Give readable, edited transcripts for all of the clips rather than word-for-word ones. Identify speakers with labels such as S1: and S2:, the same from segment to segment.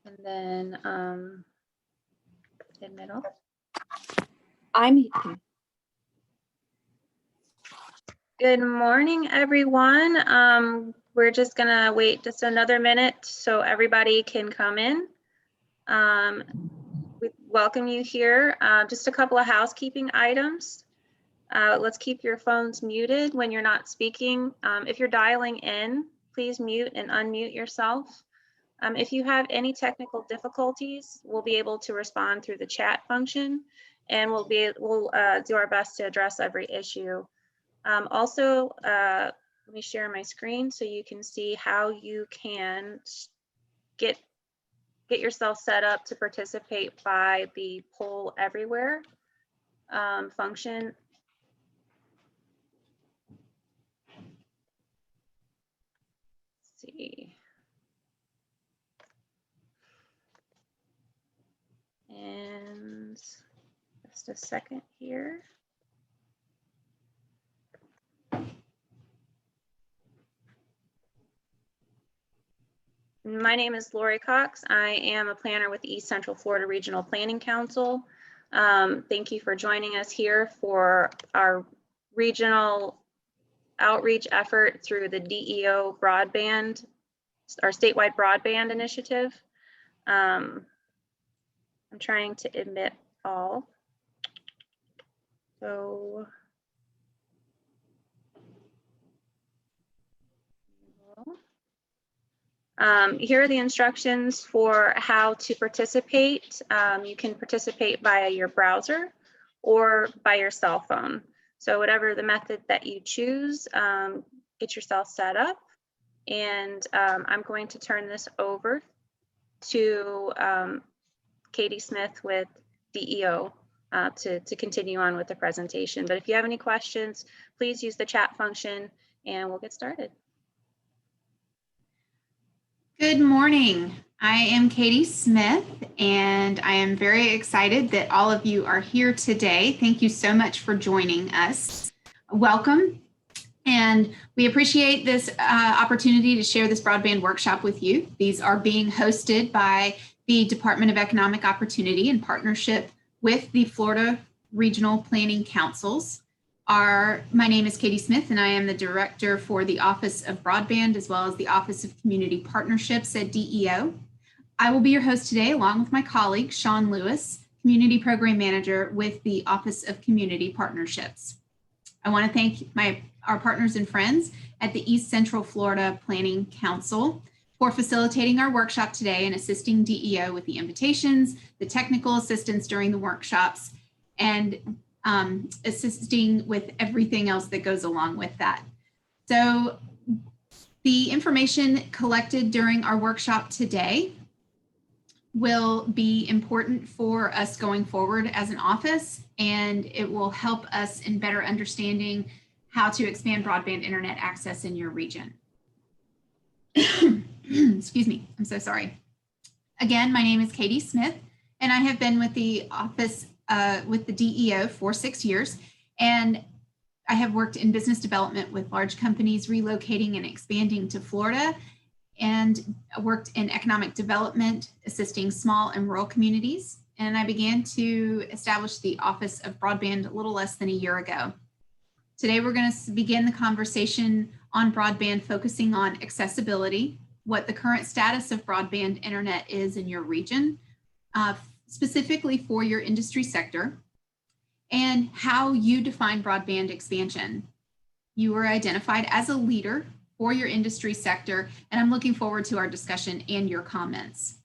S1: And then in middle. Good morning, everyone. We're just gonna wait just another minute so everybody can come in. We welcome you here. Just a couple of housekeeping items. Let's keep your phones muted when you're not speaking. If you're dialing in, please mute and unmute yourself. If you have any technical difficulties, we'll be able to respond through the chat function, and we'll do our best to address every issue. Also, let me share my screen so you can see how you can get yourself set up to participate by the poll everywhere function. Let's see. And just a second here. My name is Lori Cox. I am a planner with the East Central Florida Regional Planning Council. Thank you for joining us here for our regional outreach effort through the DEO broadband, our statewide broadband initiative. I'm trying to admit all. So here are the instructions for how to participate. You can participate via your browser or by your cell phone. So whatever the method that you choose, get yourself set up. And I'm going to turn this over to Katie Smith with DEO to continue on with the presentation. But if you have any questions, please use the chat function and we'll get started.
S2: Good morning. I am Katie Smith, and I am very excited that all of you are here today. Thank you so much for joining us. Welcome. And we appreciate this opportunity to share this broadband workshop with you. These are being hosted by the Department of Economic Opportunity in partnership with the Florida Regional Planning Councils. My name is Katie Smith, and I am the director for the Office of Broadband as well as the Office of Community Partnerships at DEO. I will be your host today along with my colleague, Sean Lewis, Community Program Manager with the Office of Community Partnerships. I want to thank our partners and friends at the East Central Florida Planning Council for facilitating our workshop today and assisting DEO with the invitations, the technical assistance during the workshops, and assisting with everything else that goes along with that. So the information collected during our workshop today will be important for us going forward as an office, and it will help us in better understanding how to expand broadband internet access in your region. Excuse me, I'm so sorry. Again, my name is Katie Smith, and I have been with the office with the DEO for 6 years, and I have worked in business development with large companies relocating and expanding to Florida, and worked in economic development, assisting small and rural communities. And I began to establish the Office of Broadband a little less than a year ago. Today, we're going to begin the conversation on broadband, focusing on accessibility, what the current status of broadband internet is in your region, specifically for your industry sector, and how you define broadband expansion. You were identified as a leader for your industry sector, and I'm looking forward to our discussion and your comments.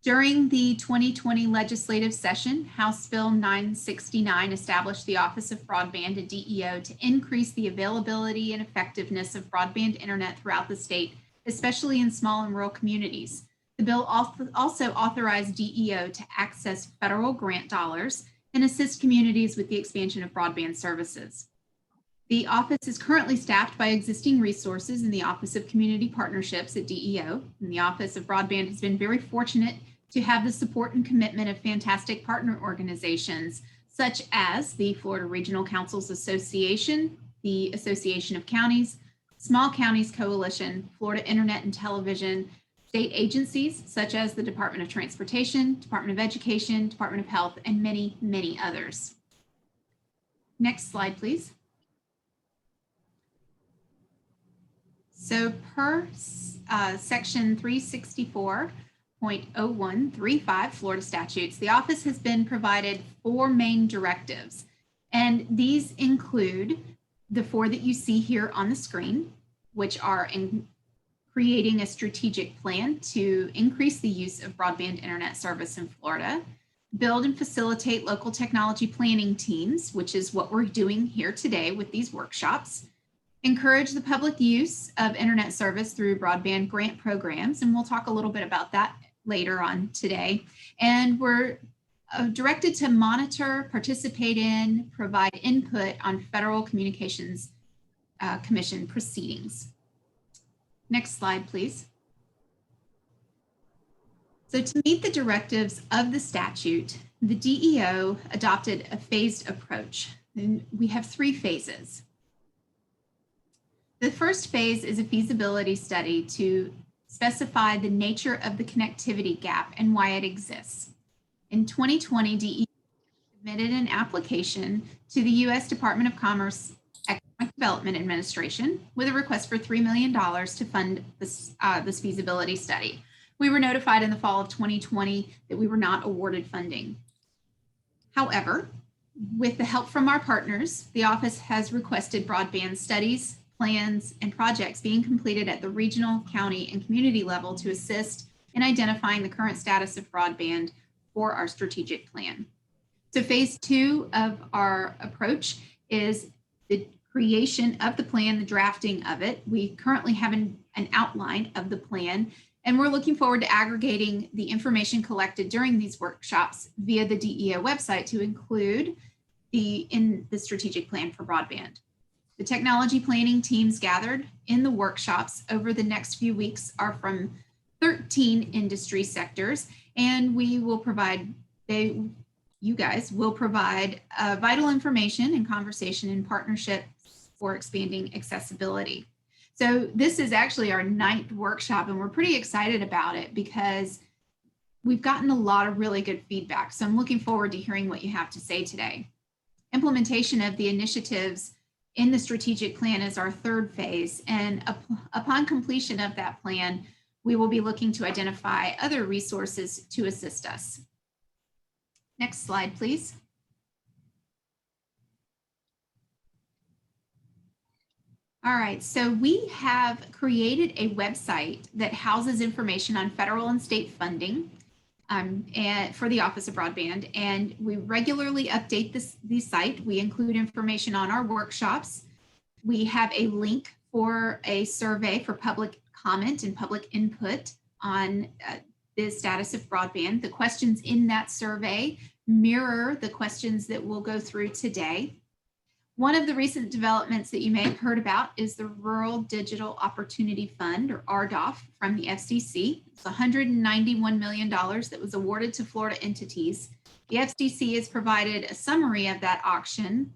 S2: During the 2020 legislative session, House Bill 969 established the Office of Broadband at DEO to increase the availability and effectiveness of broadband internet throughout the state, especially in small and rural communities. The bill also authorized DEO to access federal grant dollars and assist communities with the expansion of broadband services. The office is currently staffed by existing resources in the Office of Community Partnerships at DEO, and the Office of Broadband has been very fortunate to have the support and commitment of fantastic partner organizations, such as the Florida Regional Councils Association, the Association of Counties, Small Counties Coalition, Florida Internet and Television, state agencies such as the Department of Transportation, Department of Education, Department of Health, and many, many others. Next slide, please. So per section 364.0135 Florida statutes, the office has been provided 4 main directives, and these include the 4 that you see here on the screen, which are in creating a strategic plan to increase the use of broadband internet service in Florida, build and facilitate local technology planning teams, which is what we're doing here today with these workshops, encourage the public use of internet service through broadband grant programs, and we'll talk a little bit about that later on today. And we're directed to monitor, participate in, provide input on Federal Communications Commission proceedings. Next slide, please. So to meet the directives of the statute, the DEO adopted a phased approach. And we have 3 phases. The first phase is a feasibility study to specify the nature of the connectivity gap and why it exists. In 2020, DEO submitted an application to the U.S. Department of Commerce Economic Development Administration with a request for $3 million to fund this feasibility study. We were notified in the fall of 2020 that we were not awarded funding. However, with the help from our partners, the office has requested broadband studies, plans, and projects being completed at the regional, county, and community level to assist in identifying the current status of broadband for our strategic plan. So phase 2 of our approach is the creation of the plan, the drafting of it. We currently have an outline of the plan, and we're looking forward to aggregating the information collected during these workshops via the DEO website to include in the strategic plan for broadband. The technology planning teams gathered in the workshops over the next few weeks are from 13 industry sectors, and we will provide, you guys will provide vital information and conversation in partnership for expanding accessibility. So this is actually our 9th workshop, and we're pretty excited about it because we've gotten a lot of really good feedback. So I'm looking forward to hearing what you have to say today. Implementation of the initiatives in the strategic plan is our 3rd phase, and upon completion of that plan, we will be looking to identify other resources to assist us. Next slide, please. All right, so we have created a website that houses information on federal and state funding and for the Office of Broadband, and we regularly update the site. We include information on our workshops. We have a link for a survey for public comment and public input on the status of broadband. The questions in that survey mirror the questions that we'll go through today. One of the recent developments that you may have heard about is the Rural Digital Opportunity Fund, or RDOF, from the FCC. It's $191 million that was awarded to Florida entities. The FCC has provided a summary of that auction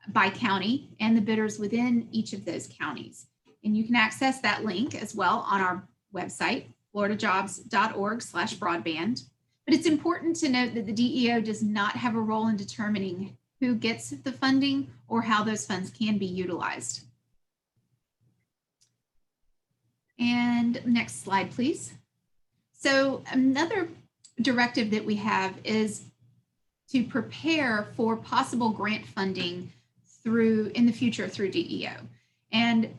S2: by county and the bidders within each of those counties. And you can access that link as well on our website, floridajobs.org/broadband. But it's important to note that the DEO does not have a role in determining who gets the funding or how those funds can be utilized. And next slide, please. So another directive that we have is to prepare for possible grant funding in the future through DEO. And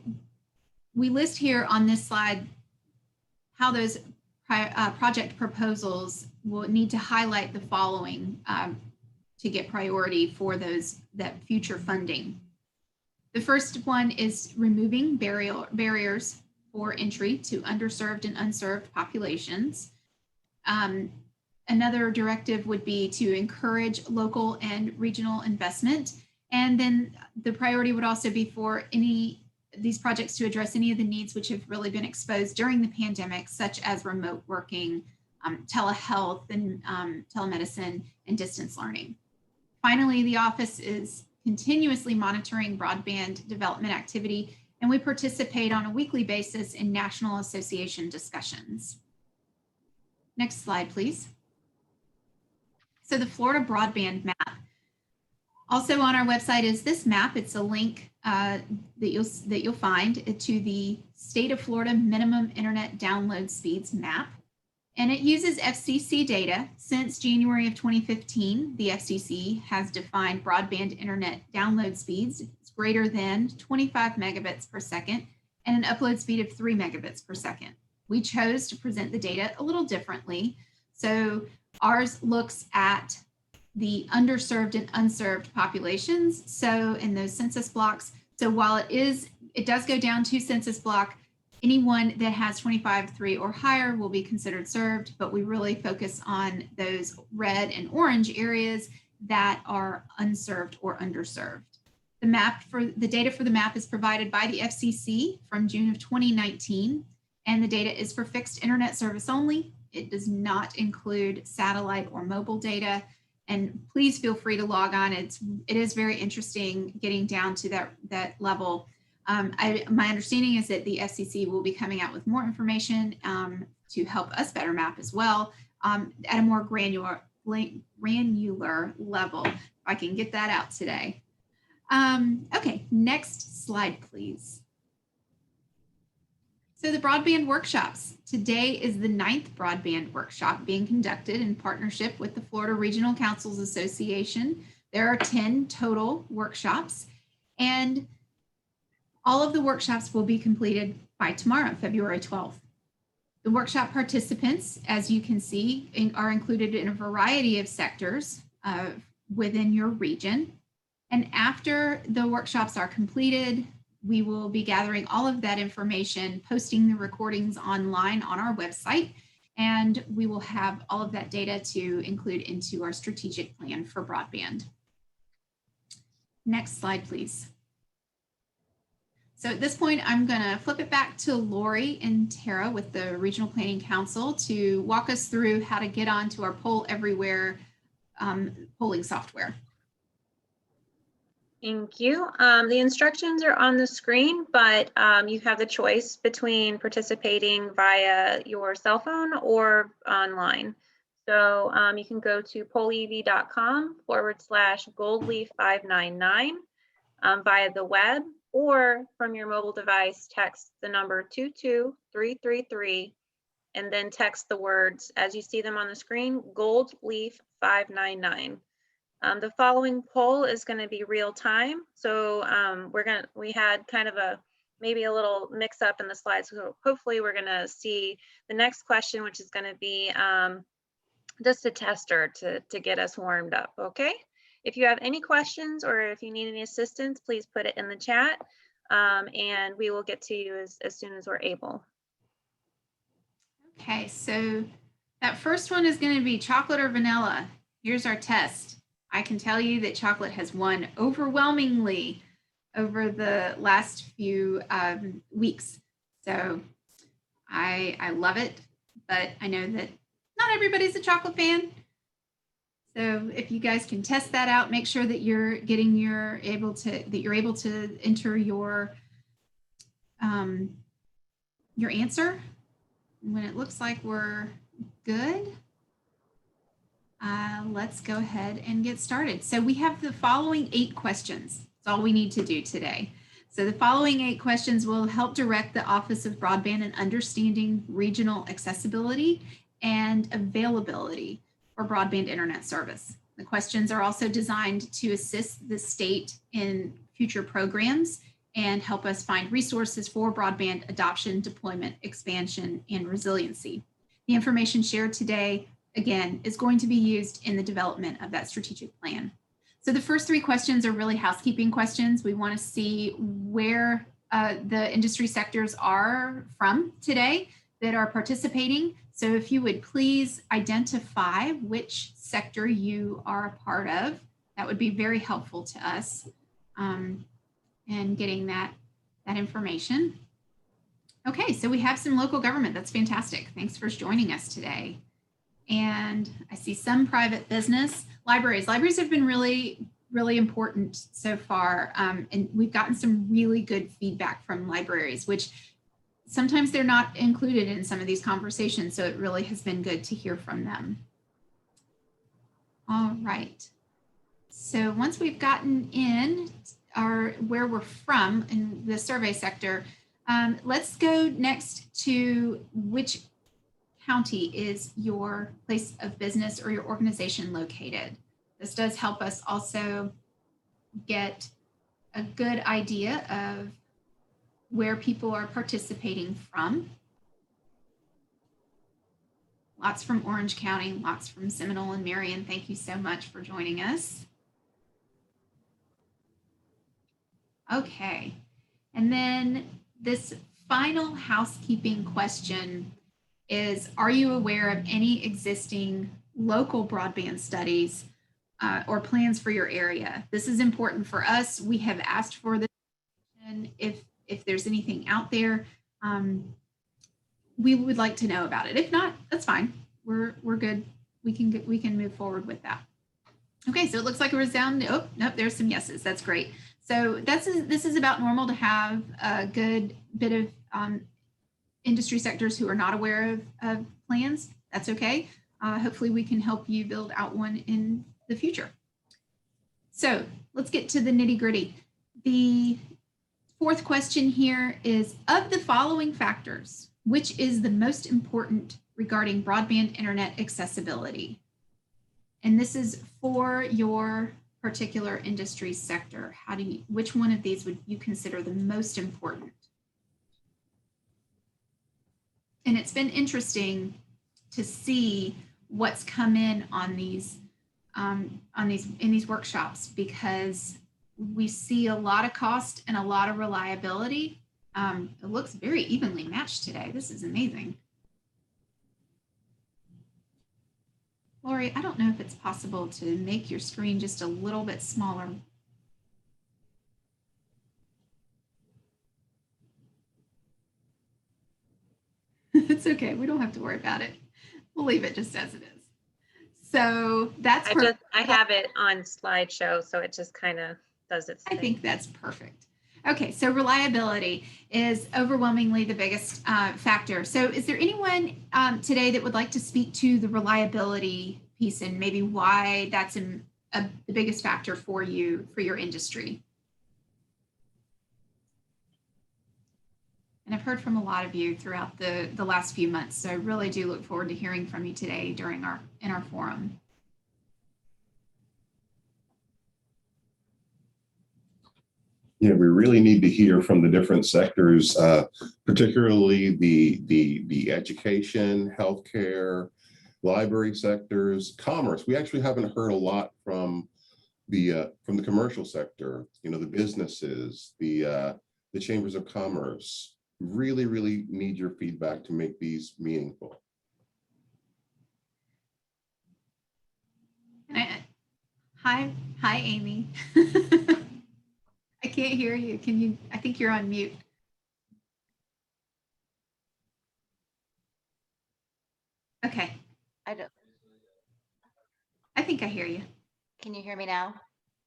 S2: we list here on this slide how those project proposals will need to highlight the following to get priority for that future funding. The first one is removing barriers for entry to underserved and unserved populations. Another directive would be to encourage local and regional investment. And then the priority would also be for these projects to address any of the needs which have really been exposed during the pandemic, such as remote working, telehealth, and telemedicine, and distance learning. Finally, the office is continuously monitoring broadband development activity, and we participate on a weekly basis in National Association discussions. Next slide, please. So the Florida Broadband Map. Also on our website is this map. It's a link that you'll find to the State of Florida Minimum Internet Download Speeds map. And it uses FCC data. Since January of 2015, the FCC has defined broadband internet download speeds. It's greater than 25 megabits per second and an upload speed of 3 megabits per second. We chose to present the data a little differently. So ours looks at the underserved and unserved populations. So in those census blocks, so while it does go down to census block, anyone that has 25.3 or higher will be considered served, but we really focus on those red and orange areas that are unserved or underserved. The data for the map is provided by the FCC from June of 2019, and the data is for fixed internet service only. It does not include satellite or mobile data. And please feel free to log on. It is very interesting getting down to that level. My understanding is that the FCC will be coming out with more information to help us better map as well at a more granular level. If I can get that out today. Okay, next slide, please. So the Broadband Workshops. Today is the 9th Broadband Workshop being conducted in partnership with the Florida Regional Councils Association. There are 10 total workshops, and all of the workshops will be completed by tomorrow, February 12th. The workshop participants, as you can see, are included in a variety of sectors within your region. And after the workshops are completed, we will be gathering all of that information, posting the recordings online on our website, and we will have all of that data to include into our strategic plan for broadband. Next slide, please. So at this point, I'm going to flip it back to Lori and Tara with the Regional Planning Council to walk us through how to get onto our Poll Everywhere polling software.
S1: Thank you. The instructions are on the screen, but you have the choice between participating via your cell phone or online. So you can go to pollev.com/goldleaf599 via the web, or from your mobile device, text the number 22333 and then text the words, as you see them on the screen, Gold Leaf 599. The following poll is going to be real time. So we had kind of maybe a little mix up in the slides. So hopefully we're going to see the next question, which is going to be just a tester to get us warmed up. Okay. If you have any questions or if you need any assistance, please put it in the chat and we will get to you as soon as we're able.
S2: Okay, so that first one is going to be chocolate or vanilla. Here's our test. I can tell you that chocolate has won overwhelmingly over the last few weeks. So I love it, but I know that not everybody's a chocolate fan. So if you guys can test that out, make sure that you're able to enter your answer. When it looks like we're good, let's go ahead and get started. So we have the following 8 questions. That's all we need to do today. So the following 8 questions will help direct the Office of Broadband and Understanding Regional Accessibility and Availability for broadband internet service. The questions are also designed to assist the state in future programs and help us find resources for broadband adoption, deployment, expansion, and resiliency. The information shared today, again, is going to be used in the development of that strategic plan. So the first 3 questions are really housekeeping questions. We want to see where the industry sectors are from today that are participating. So if you would please identify which sector you are a part of, that would be very helpful to us in getting that information. Okay, so we have some local government. That's fantastic. Thanks for joining us today. And I see some private business. Libraries. Libraries have been really, really important so far. And we've gotten some really good feedback from libraries, which sometimes they're not included in some of these conversations, so it really has been good to hear from them. All right. So once we've gotten in where we're from in the survey sector, let's go next to which county is your place of business or your organization located. This does help us also get a good idea of where people are participating from. Lots from Orange County, lots from Seminole and Marion. Thank you so much for joining us. Okay, and then this final housekeeping question is, are you aware of any existing local broadband studies or plans for your area? This is important for us. We have asked for this, and if there's anything out there, we would like to know about it. If not, that's fine. We're good. We can move forward with that. Okay, so it looks like a resounding, oh, nope, there's some yeses. That's great. So this is about normal to have a good bit of industry sectors who are not aware of plans. That's okay. Hopefully we can help you build out one in the future. So let's get to the nitty gritty. The fourth question here is, of the following factors, which is the most important regarding broadband internet accessibility? And this is for your particular industry sector. Which one of these would you consider the most important? And it's been interesting to see what's come in on these in these workshops, because we see a lot of cost and a lot of reliability. It looks very evenly matched today. This is amazing. Lori, I don't know if it's possible to make your screen just a little bit smaller. It's okay. We don't have to worry about it. We'll leave it just as it is. So that's
S1: I have it on slideshow, so it just kind of does its thing.
S2: I think that's perfect. Okay, so reliability is overwhelmingly the biggest factor. So is there anyone today that would like to speak to the reliability piece and maybe why that's the biggest factor for you, for your industry? And I've heard from a lot of you throughout the last few months, so I really do look forward to hearing from you today in our forum.
S3: Yeah, we really need to hear from the different sectors, particularly the education, healthcare, library sectors, commerce. We actually haven't heard a lot from the commercial sector. You know, the businesses, the chambers of commerce. Really, really need your feedback to make these meaningful.
S2: Hi, Amy. I can't hear you. Can you? I think you're on mute. Okay. I think I hear you.
S4: Can you hear me now?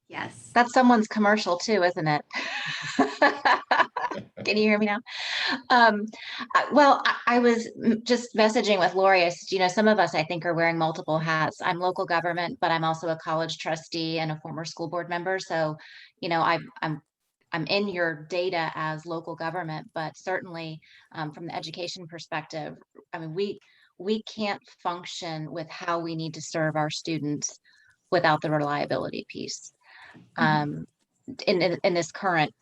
S2: Yes.
S4: That's someone's commercial too, isn't it? Can you hear me now? Well, I was just messaging with Lori. I said, you know, some of us I think are wearing multiple hats. I'm local government, but I'm also a college trustee and a former school board member. So, you know, I'm in your data as local government, but certainly from the education perspective, I mean, we can't function with how we need to serve our students without the reliability piece in this current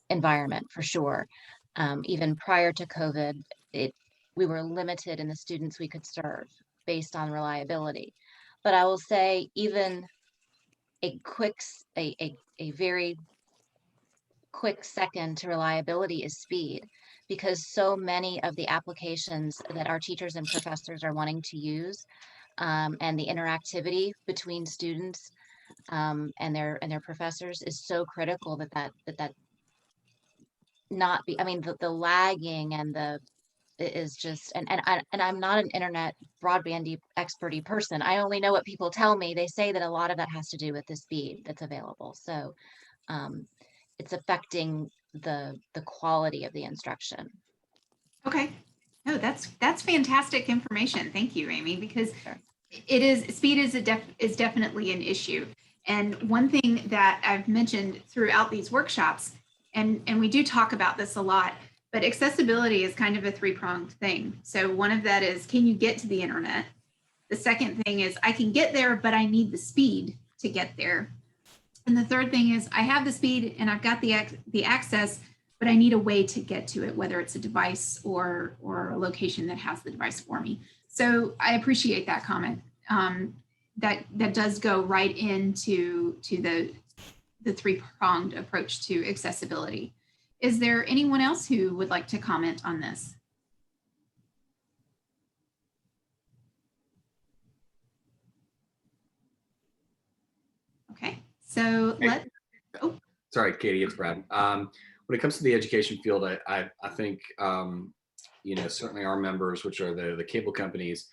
S4: environment, for sure. Even prior to COVID, we were limited in the students we could serve based on reliability. But I will say, even a very quick second to reliability is speed, because so many of the applications that our teachers and professors are wanting to use, and the interactivity between students and their professors is so critical that not be, I mean, the lagging and the is just, and I'm not an internet broadband experty person. I only know what people tell me. They say that a lot of that has to do with the speed that's available. So it's affecting the quality of the instruction.
S2: Okay. No, that's fantastic information. Thank you, Amy, because
S4: Sure.
S2: speed is definitely an issue. And one thing that I've mentioned throughout these workshops, and we do talk about this a lot, but accessibility is kind of a three-pronged thing. So one of that is, can you get to the internet? The second thing is, I can get there, but I need the speed to get there. And the third thing is, I have the speed and I've got the access, but I need a way to get to it, whether it's a device or a location that has the device for me. So I appreciate that comment. That does go right into the three-pronged approach to accessibility. Is there anyone else who would like to comment on this? Okay, so
S5: Sorry, Katie, it's Brad. When it comes to the education field, I think, certainly our members, which are the cable companies,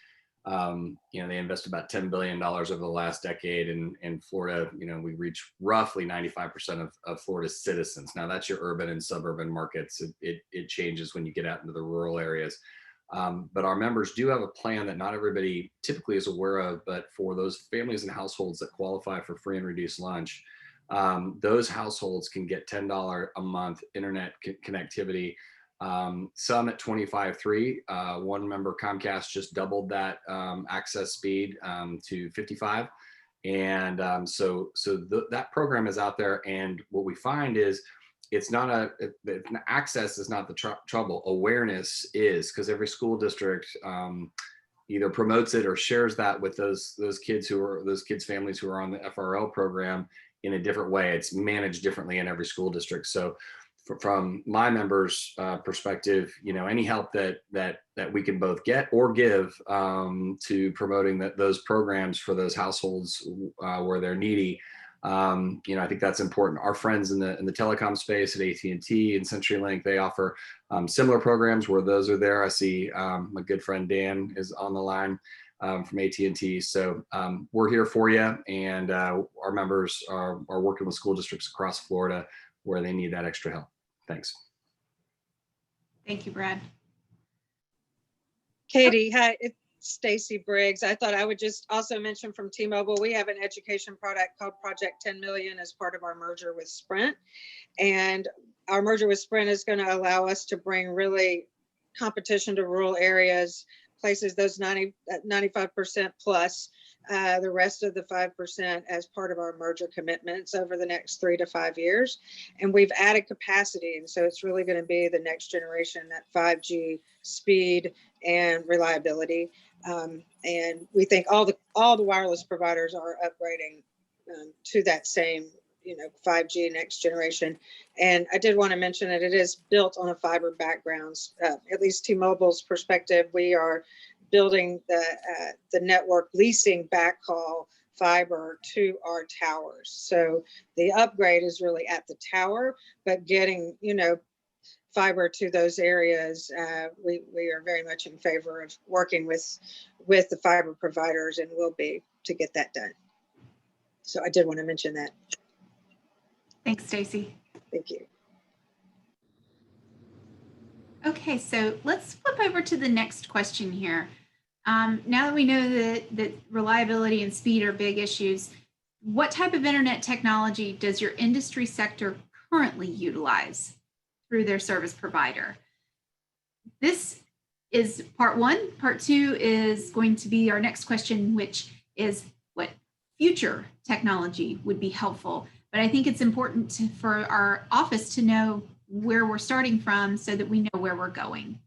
S5: they invest about $10 billion over the last decade. In Florida, we reach roughly 95% of Florida's citizens. Now that's your urban and suburban markets. It changes when you get out into the rural areas. But our members do have a plan that not everybody typically is aware of, but for those families and households that qualify for free and reduced lunch, those households can get $10 a month internet connectivity. Some at 25.3. One member, Comcast, just doubled that access speed to 55. And that program is out there. And what we find is it's not access is not the trouble. Awareness is, because every school district either promotes it or shares that with those kids families who are on the FRL program in a different way. It's managed differently in every school district. So from my members' perspective, any help that we can both get or give to promoting those programs for those households where they're needy, I think that's important. Our friends in the telecom space at AT&T and Centurylink, they offer similar programs where those are there. I see my good friend Dan is on the line from AT&T. So we're here for you, and our members are working with school districts across Florida where they need that extra help. Thanks.
S2: thank you, Brad.
S6: Katie, hi, it's Stacy Briggs. I thought I would just also mention from T-Mobile, we have an education product called Project 10 Million as part of our merger with Sprint. And our merger with Sprint is going to allow us to bring really competition to rural areas, places those 95% plus, the rest of the 5% as part of our merger commitments over the next 3 to 5 years. And we've added capacity. And so it's really going to be the next generation, that 5G speed and reliability. And we think all the wireless providers are upgrading to that same 5G next generation. And I did want to mention that it is built on a fiber background. At least T-Mobile's perspective, we are building the network leasing backhaul fiber to our towers. So the upgrade is really at the tower, but getting fiber to those areas, we are very much in favor of working with the fiber providers, and will be, to get that done. So I did want to mention that.
S2: Thanks, Stacy.
S6: Thank you.
S2: Okay, so let's flip over to the next question here. Now that we know that reliability and speed are big issues, what type of internet technology does your industry sector currently utilize through their service provider? This is part one. Part two is going to be our next question, which is what future technology would be helpful. But I think it's important for our office to know where we're starting from so that we know where we're going,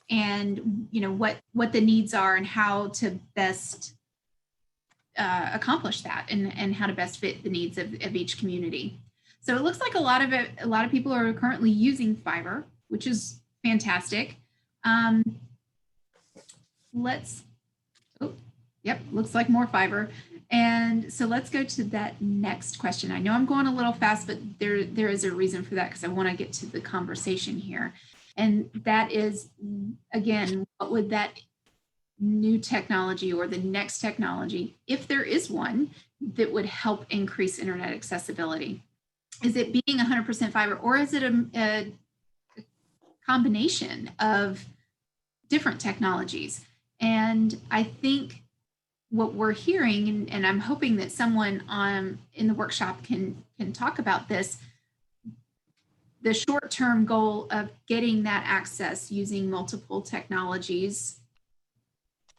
S2: and what the needs are and how to best accomplish that, and how to best fit the needs of each community. So it looks like a lot of people are currently using fiber, which is fantastic. Looks like more fiber. And so let's go to that next question. I know I'm going a little fast, but there is a reason for that, because I want to get to the conversation here. And that is, again, what would that new technology or the next technology, if there is one, that would help increase internet accessibility? Is it being 100% fiber, or is it a combination of different technologies. And I think what we're hearing, and I'm hoping that someone in the workshop can talk about this, the short-term goal of getting that access using multiple technologies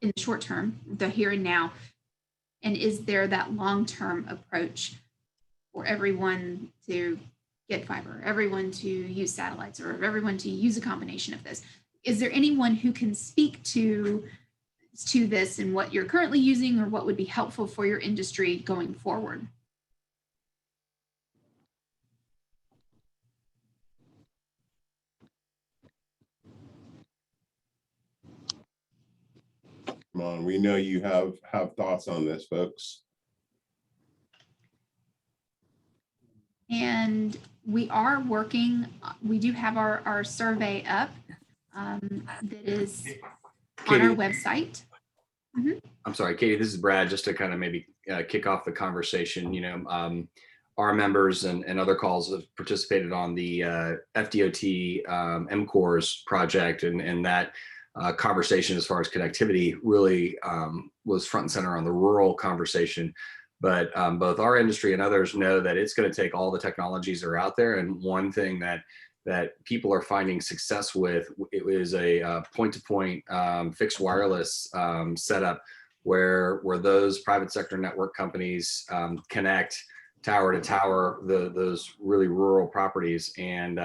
S2: in the short term, the here and now, and is there that long-term approach for everyone to get fiber, everyone to use satellites, or everyone to use a combination of this? Is there anyone who can speak to this and what you're currently using, or what would be helpful for your industry going forward?
S3: Come on, we know you have thoughts on this, folks.
S2: And we are working, we do have our survey up that is on our website.
S5: I'm sorry, Katie, this is Brad, just to kind of maybe kick off the conversation. Our members and other calls have participated on the FDOT MCORS project, and that conversation as far as connectivity really was front and center on the rural conversation. But both our industry and others know that it's going to take all the technologies that are out there. And one thing that people are finding success with, it was a point-to-point fixed wireless setup where those private sector network companies connect tower to tower, those really rural properties. And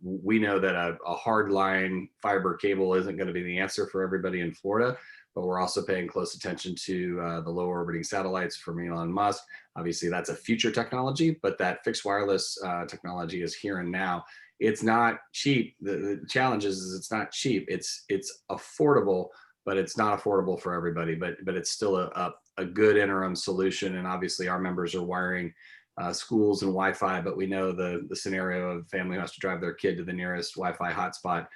S5: we know that a hard line fiber cable isn't going to be the answer for everybody in Florida, but we're also paying close attention to the low orbiting satellites from Elon Musk. Obviously, that's a future technology, but that fixed wireless technology is here and now. It's not cheap. The challenge is it's not cheap. It's affordable, but it's not affordable for everybody. But it's still a good interim solution. And obviously, our members are wiring schools and Wi-Fi, but we know the scenario of a family who has to drive their kid to the nearest Wi-Fi hotspot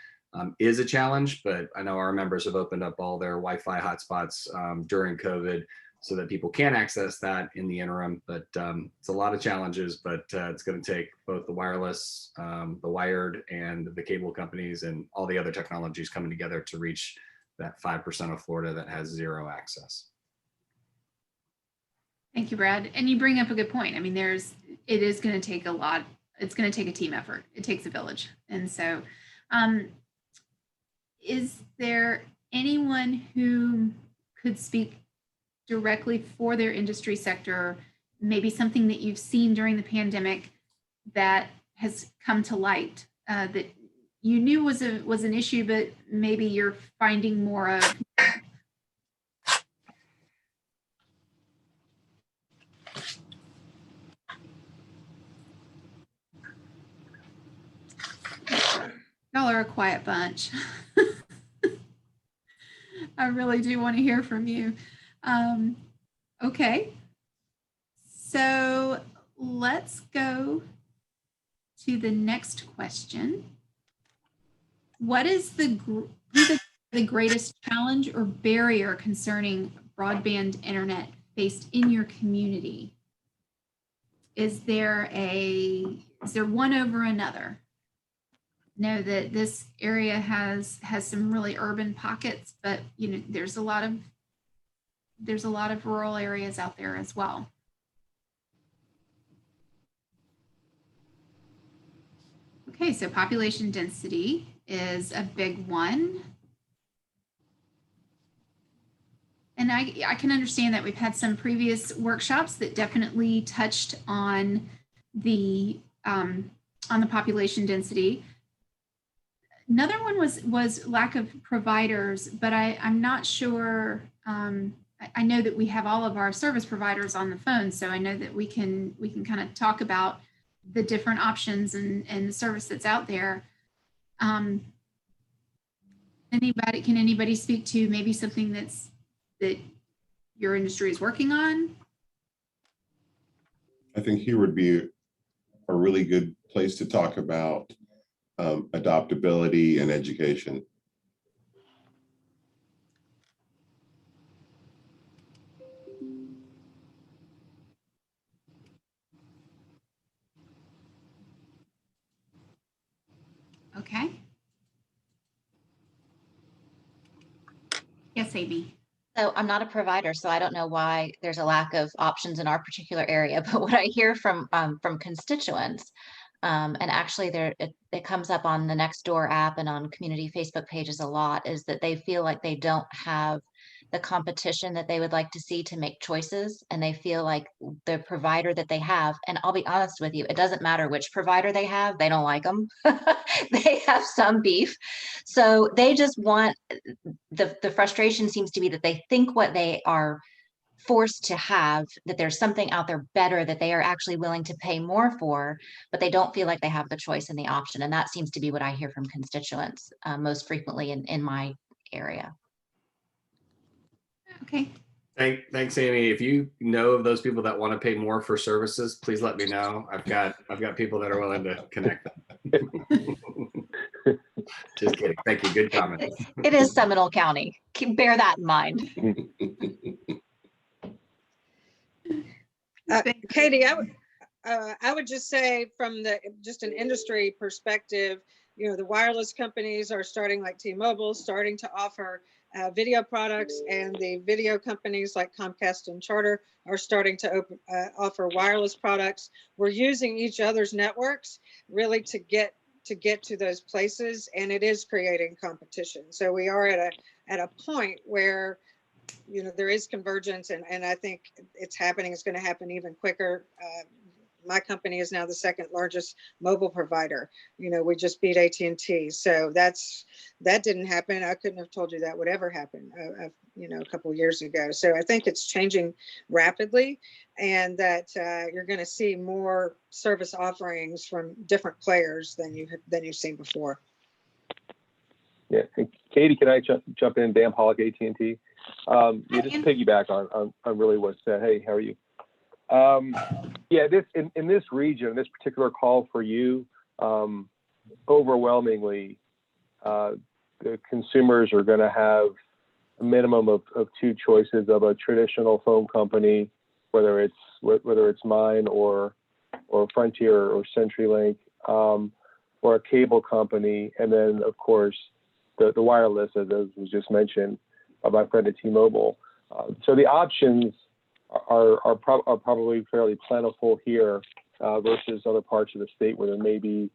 S5: is a challenge, but I know our members have opened up all their Wi-Fi hotspots during COVID so that people can access that in the interim. But it's a lot of challenges, but it's going to take both the wireless, the wired, and the cable companies and all the other technologies coming together to reach that 5% of Florida that has zero access.
S2: Thank you, Brad. And you bring up a good point. I mean, it is going to take a lot. It's going to take a team effort. It takes a village. And so, is there anyone who could speak directly for their industry sector, maybe something that you've seen during the pandemic that has come to light that you knew was an issue, but maybe you're finding more of? Y'all are a quiet bunch. I really do want to hear from you. Okay. So let's go to the next question. What is the greatest challenge or barrier concerning broadband internet faced in your community? Is there one over another? Know that this area has some really urban pockets, but there's a lot of rural areas out there as well. Okay, so population density is a big one. And I can understand that we've had some previous workshops that definitely touched on the population density. Another one was lack of providers, but I'm not sure. I know that we have all of our service providers on the phone, so I know that we can kind of talk about the different options and the service that's out there. Can anybody speak to maybe something that your industry is working on?
S3: I think here would be a really good place to talk about adoptability and education.
S2: Okay. Yes, Amy.
S4: So I'm not a provider, so I don't know why there's a lack of options in our particular area. But what I hear from constituents, and actually it comes up on the Nextdoor app and on community Facebook pages a lot, is that they feel like they don't have the competition that they would like to see to make choices. And they feel like the provider that they have, and I'll be honest with you, it doesn't matter which provider they have, they don't like them. They have some beef. So they just want, the frustration seems to be that they think what they are forced to have, that there's something out there better that they are actually willing to pay more for, but they don't feel like they have the choice and the option. And that seems to be what I hear from constituents most frequently in my area.
S2: Okay.
S5: Thanks, Amy. If you know of those people that want to pay more for services, please let me know. I've got people that are willing to connect them. Just kidding. Thank you. Good comment.
S4: It is Seminole County. Bear that in mind.
S6: Katie, I would just say from just an industry perspective, the wireless companies are starting, like T-Mobile, starting to offer video products, and the video companies like Comcast and Charter are starting to offer wireless products. We're using each other's networks really to get to those places, and it is creating competition. So we are at a point where there is convergence, and I think it's happening. It's going to happen even quicker. My company is now the second largest mobile provider. We just beat AT&T. So that didn't happen. I couldn't have told you that would ever happen, a couple of years ago. So I think it's changing rapidly, and that you're going to see more service offerings from different players than you've seen before.
S7: Yeah, and Katie, can I jump in? Dan Pollock, AT&T. You just piggyback on really what's said. Hey, how are you? Yeah, in this region, this particular call for you, overwhelmingly, the consumers are going to have a minimum of two choices of a traditional phone company, whether it's mine or Frontier or CenturyLink, or a cable company, and then of course the wireless, as was just mentioned by my friend at T-Mobile. So the options are probably fairly plentiful here versus other parts of the state where there may be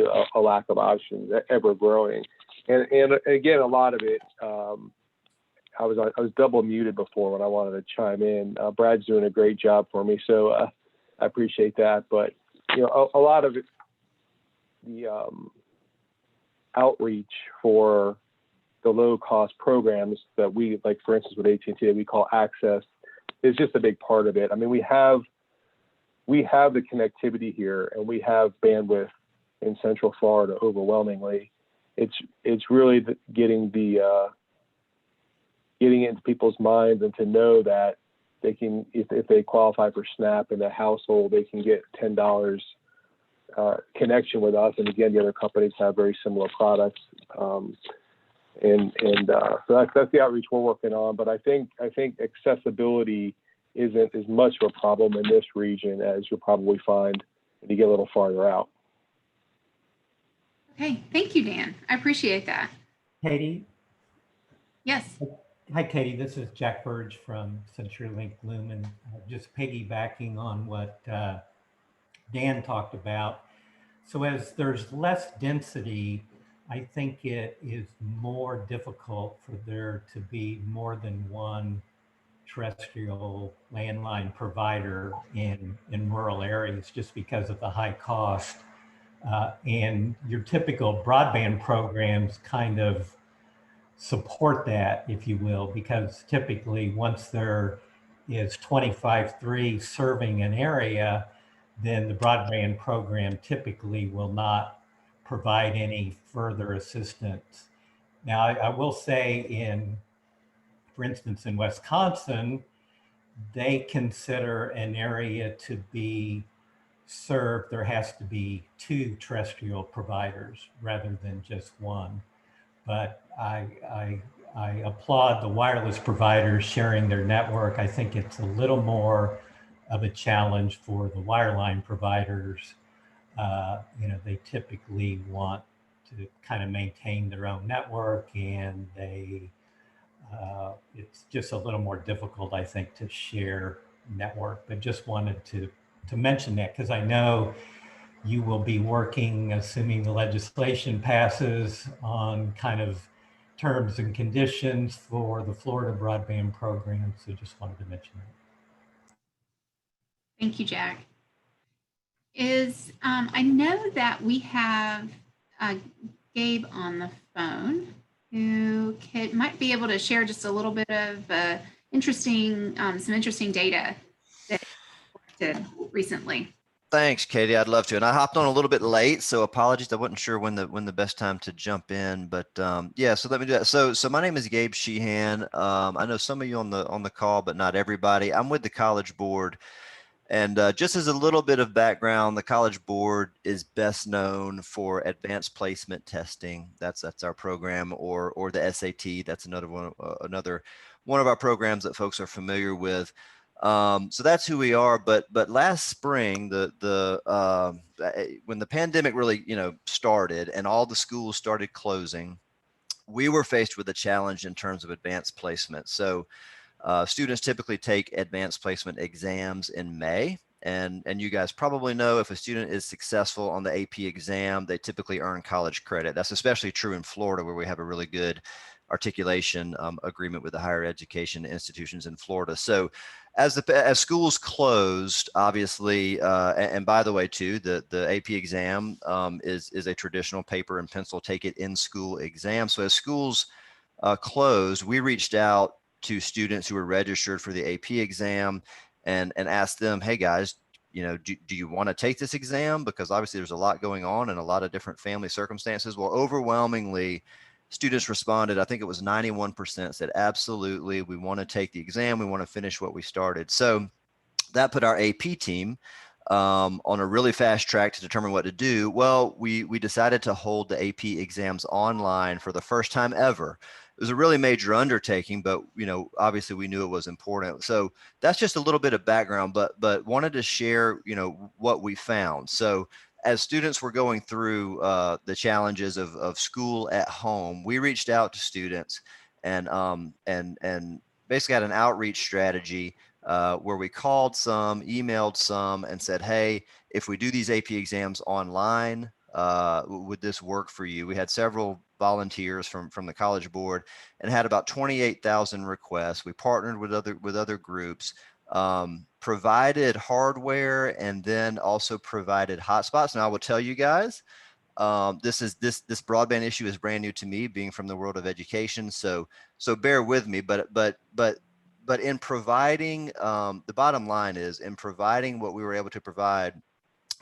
S7: a lack of options, ever growing. And again, a lot of it, I was double muted before when I wanted to chime in. Brad's doing a great job for me, so I appreciate that. But a lot of it, the outreach for the low-cost programs that we, like for instance with AT&T, that we call Access, is just a big part of it. I mean, we have the connectivity here, and we have bandwidth in Central Florida overwhelmingly. It's really getting into people's minds, and to know that they can, if they qualify for SNAP in the household, they can get $10 connection with us. And again, the other companies have very similar products. So that's the outreach we're working on. But I think accessibility isn't as much of a problem in this region as you'll probably find when you get a little farther out.
S2: Okay, thank you, Dan. I appreciate that.
S8: Katie?
S2: Yes.
S8: Hi, Katie. This is Jack Burge from Centurylink Bloom, and just piggybacking on what Dan talked about. So as there's less density, I think it is more difficult for there to be more than one terrestrial landline provider in rural areas, just because of the high cost. And your typical broadband programs kind of support that, if you will, because typically once there is 25/3 serving an area, then the broadband program typically will not provide any further assistance. Now, I will say for instance, in Wisconsin, they consider an area to be served, there has to be 2 terrestrial providers rather than just one. But I applaud the wireless providers sharing their network. I think it's a little more of a challenge for the wireline providers. They typically want to kind of maintain their own network, and they It's just a little more difficult, I think, to share network, but just wanted to mention that because I know you will be working, assuming the legislation passes, on kind of terms and conditions for the Florida broadband program. So just wanted to mention that.
S2: Thank you, Jack. I know that we have Gabe on the phone who might be able to share just a little bit of some interesting data that he collected recently.
S9: Thanks, Katie. I'd love to. And I hopped on a little bit late, so apologies. I wasn't sure when the best time to jump in, but yeah. So let me do that. So my name is Gabe Sheehan. I know some of you on the call, but not everybody. I'm with the College Board. And just as a little bit of background, the College Board is best known for advanced placement testing. That's our program, or the SAT. That's another one of our programs that folks are familiar with. So that's who we are. But last spring, when the pandemic really started and all the schools started closing, we were faced with a challenge in terms of advanced placement. So students typically take advanced placement exams in May, and you guys probably know if a student is successful on the AP exam, they typically earn college credit. That's especially true in Florida, where we have a really good articulation agreement with the higher education institutions in Florida. So as schools closed, obviously, and by the way too, the AP exam is a traditional paper and pencil take it in school exam. So as schools closed, we reached out to students who were registered for the AP exam and asked them, hey guys, do you want to take this exam? Because obviously there's a lot going on and a lot of different family circumstances. Well, overwhelmingly, students responded. I think it was 91% said, absolutely, we want to take the exam. We want to finish what we started. So that put our AP team on a really fast track to determine what to do. Well, we decided to hold the AP exams online for the first time ever. It was a really major undertaking, but obviously we knew it was important. So that's just a little bit of background, but wanted to share what we found. So as students were going through the challenges of school at home, we reached out to students and basically had an outreach strategy where we called some, emailed some, and said, hey, if we do these AP exams online, would this work for you? We had several volunteers from the College Board and had about 28,000 requests. We partnered with other groups, provided hardware, and then also provided hotspots. Now I will tell you guys, this broadband issue is brand new to me, being from the world of education. So bear with me, but in providing, the bottom line is in providing what we were able to provide,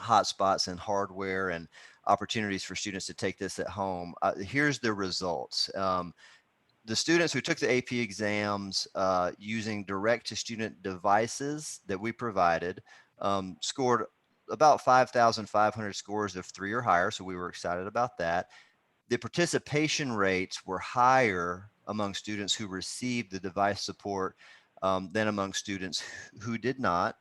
S9: hotspots and hardware and opportunities for students to take this at home. Here's the results. The students who took the AP exams using direct-to-student devices that we provided scored about 5,500 scores of 3 or higher, so we were excited about that. The participation rates were higher among students who received the device support than among students who did not.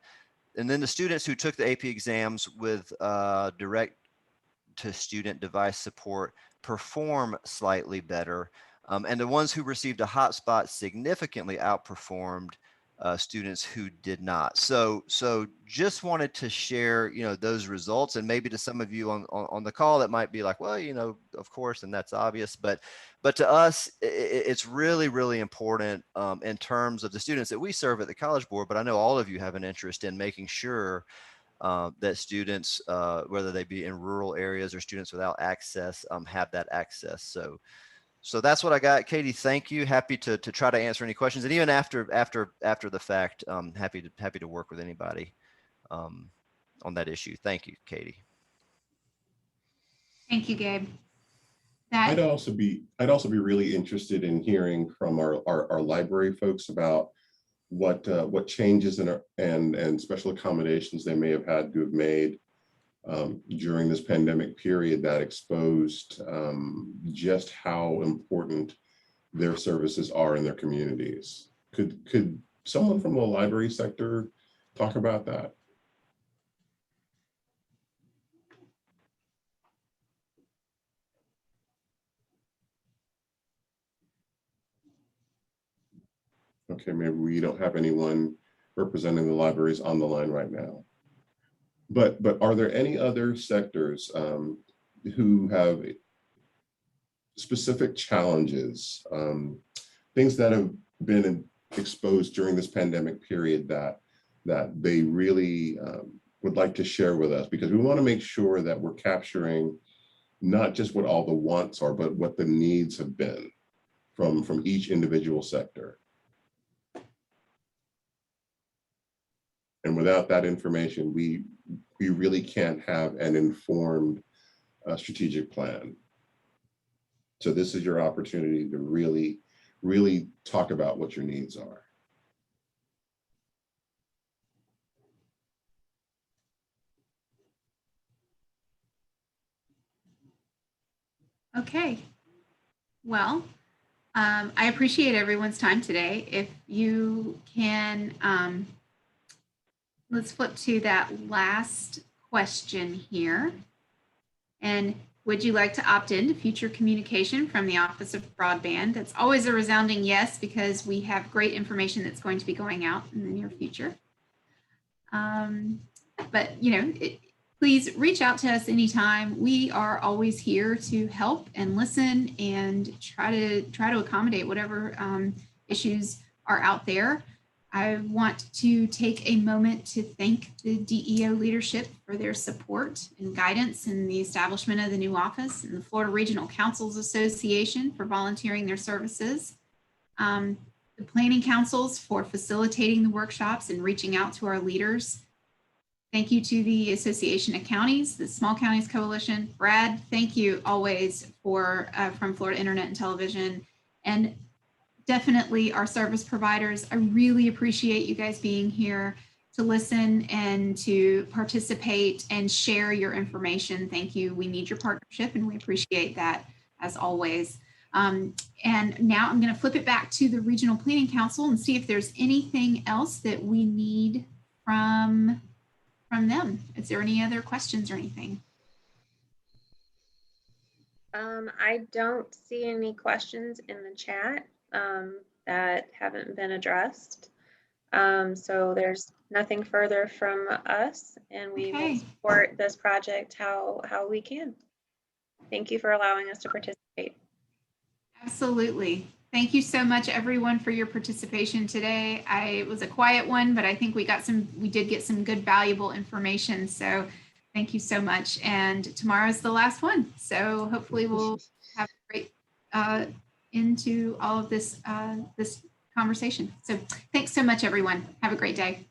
S9: And then the students who took the AP exams with direct-to-student device support perform slightly better. And the ones who received a hotspot significantly outperformed students who did not. So just wanted to share, those results, and maybe to some of you on the call that might be like, well, of course, and that's obvious, but to us, it's really, really important in terms of the students that we serve at the College Board. But I know all of you have an interest in making sure that students, whether they be in rural areas or students without access, have that access. So that's what I got. Katie, thank you. Happy to try to answer any questions. And even after the fact, happy to work with anybody on that issue. Thank you, Katie.
S2: Thank you, Gabe.
S3: I'd also be really interested in hearing from our library folks about what changes and special accommodations they may have had to have made during this pandemic period that exposed just how important their services are in their communities. Could someone from the library sector talk about that? Okay, maybe we don't have anyone representing the libraries on the line right now. But are there any other sectors who have specific challenges, things that have been exposed during this pandemic period that they really would like to share with us? Because we want to make sure that we're capturing not just what all the wants are, but what the needs have been from each individual sector. And without that information, we really can't have an informed strategic plan. So this is your opportunity to really talk about what your needs are.
S2: Okay. Well, I appreciate everyone's time today. If you can, let's flip to that last question here. And would you like to opt in to future communication from the Office of Broadband? That's always a resounding yes, because we have great information that's going to be going out in the near future. But please reach out to us anytime. We are always here to help and listen and try to accommodate whatever issues are out there. I want to take a moment to thank the DEO leadership for their support and guidance in the establishment of the new office, and the Florida Regional Councils Association for volunteering their services, the planning councils for facilitating the workshops and reaching out to our leaders. Thank you to the Association of Counties, the Small Counties Coalition. Brad, thank you always for from Florida Internet and Television, and definitely our service providers. I really appreciate you guys being here to listen and to participate and share your information. Thank you. We need your partnership, and we appreciate that as always. And now I'm going to flip it back to the Regional Planning Council and see if there's anything else that we need from them. Is there any other questions or anything?
S1: I don't see any questions in the chat that haven't been addressed. So there's nothing further from us, and we will support this project how we can. Thank you for allowing us to participate.
S2: Absolutely. Thank you so much, everyone, for your participation today. It was a quiet one, but I think we did get some good, valuable information. So thank you so much. And tomorrow's the last one. So hopefully we'll have a great into all of this this conversation. So thanks so much, everyone. Have a great day.